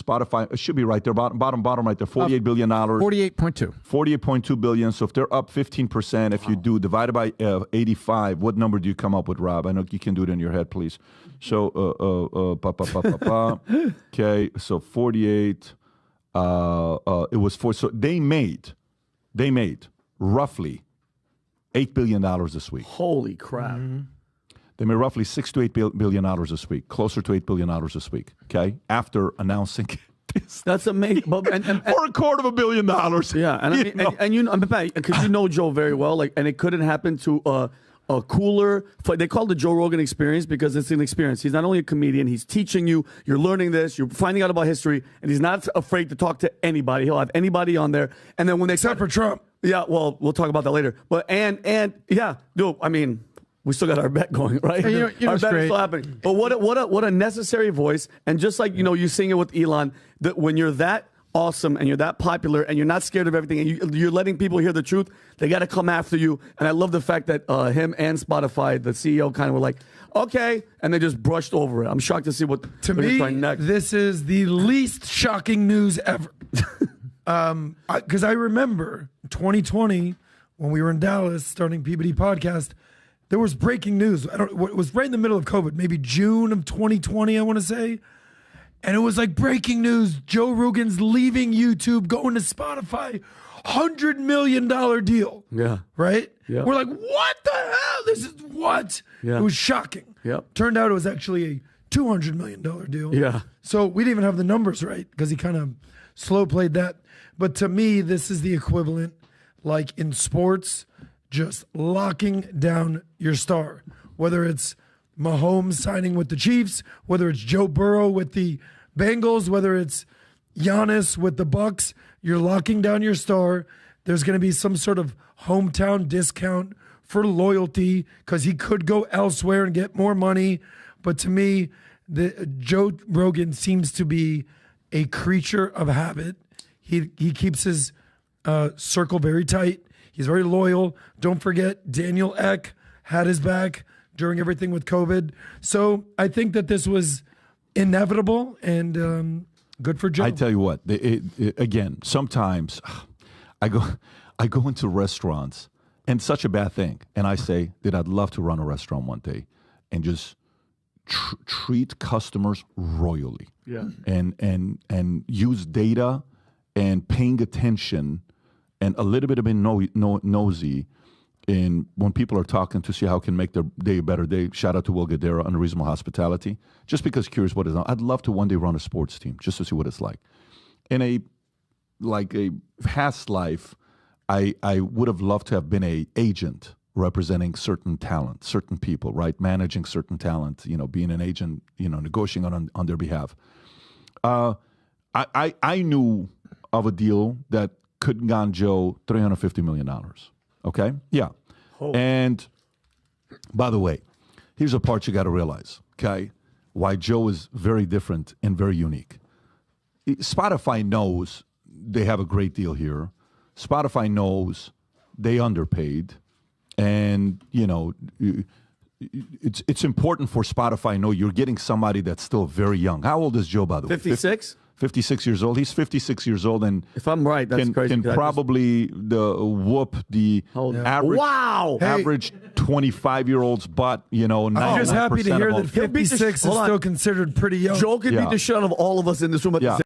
Spotify, it should be right there, bottom right there, $48 billion. 48.2. 48.2 billion. So if they're up 15%, if you do divided by 85, what number do you come up with, Rob? I know you can do it in your head, please. So, okay, so 48. It was four. So they made roughly $8 billion this week. Holy crap. Mm-hmm. They made roughly $6 to $8 billion this week, closer to $8 billion this week, okay, after announcing this. That's amazing. For $250 million. Yeah, and because you know Joe very well, like, and it couldn't happen to a cooler. They call it the Joe Rogan experience because it's an experience. He's not only a comedian, he's teaching you, you're learning this, you're finding out about history, and he's not afraid to talk to anybody. He'll have anybody on there. And then when they except for Trump. Yeah, well, we'll talk about that later. But and yeah, dude, I mean, we still got our bet going, right? Our bet is still happening. But what a necessary voice. And just like, you sing it with Elon, that when you're that awesome and you're that popular and you're not scared of everything and you're letting people hear the truth, they got to come after you. And I love the fact that him and Spotify, the CEO, kind of were like, okay, and they just brushed over it. I'm shocked to see what to me, next. This is the least shocking news ever. Because I remember 2020 when we were in Dallas starting Peabody Podcast, there was breaking news. It was right in the middle of COVID, maybe June of 2020, I want to say. And it was like breaking news. Joe Rogan's leaving YouTube, going to Spotify, $100 million deal. Yeah. Right? Yeah. We're like, what the hell? This is what? Yeah. It was shocking. Yep. Turned out it was actually a $200 million deal. Yeah. So we didn't even have the numbers right because he kind of slow played that. But to me, this is the equivalent, like in sports, just locking down your star. Whether it's Mahomes signing with the Chiefs, whether it's Joe Burrow with the Bengals, whether it's Giannis with the Bucks, you're locking down your star. There's going to be some sort of hometown discount for loyalty because he could go elsewhere and get more money. But to me, Joe Rogan seems to be a creature of habit. He keeps his circle very tight. He's very loyal. Don't forget, Daniel Ek had his back during everything with COVID. So I think that this was inevitable and good for Joe. I tell you what, again, sometimes I go into restaurants, and such a bad thing, and I say that I'd love to run a restaurant one day and just treat customers royally. Yeah. And use data and paying attention and a little bit of being nosy in when people are talking to see how can make their day a better day. Shout out to Will Guidera, Unreasonable Hospitality. Just because curious what it is. I'd love to one day run a sports team just to see what it's like. In a past life, I would have loved to have been an agent representing certain talent, certain people, right? Managing certain talent, being an agent, negotiating on their behalf. I knew of a deal that could gone Joe $350 million. Okay? Yeah. Oh. And by the way, here's a part you got to realize, okay? Why Joe is very different and very unique. Spotify knows they have a great deal here. Spotify knows they underpaid. And, it's important for Spotify to know you're getting somebody that's still very young. How old is Joe, by the way? 56? 56 years old. He's 56 years old, and if I'm right, that's crazy. Can probably whoop the average 25-year-old's butt. I'm just happy to hear that 56 is still considered pretty young. Joe could beat the shit out of all of us in this room at the same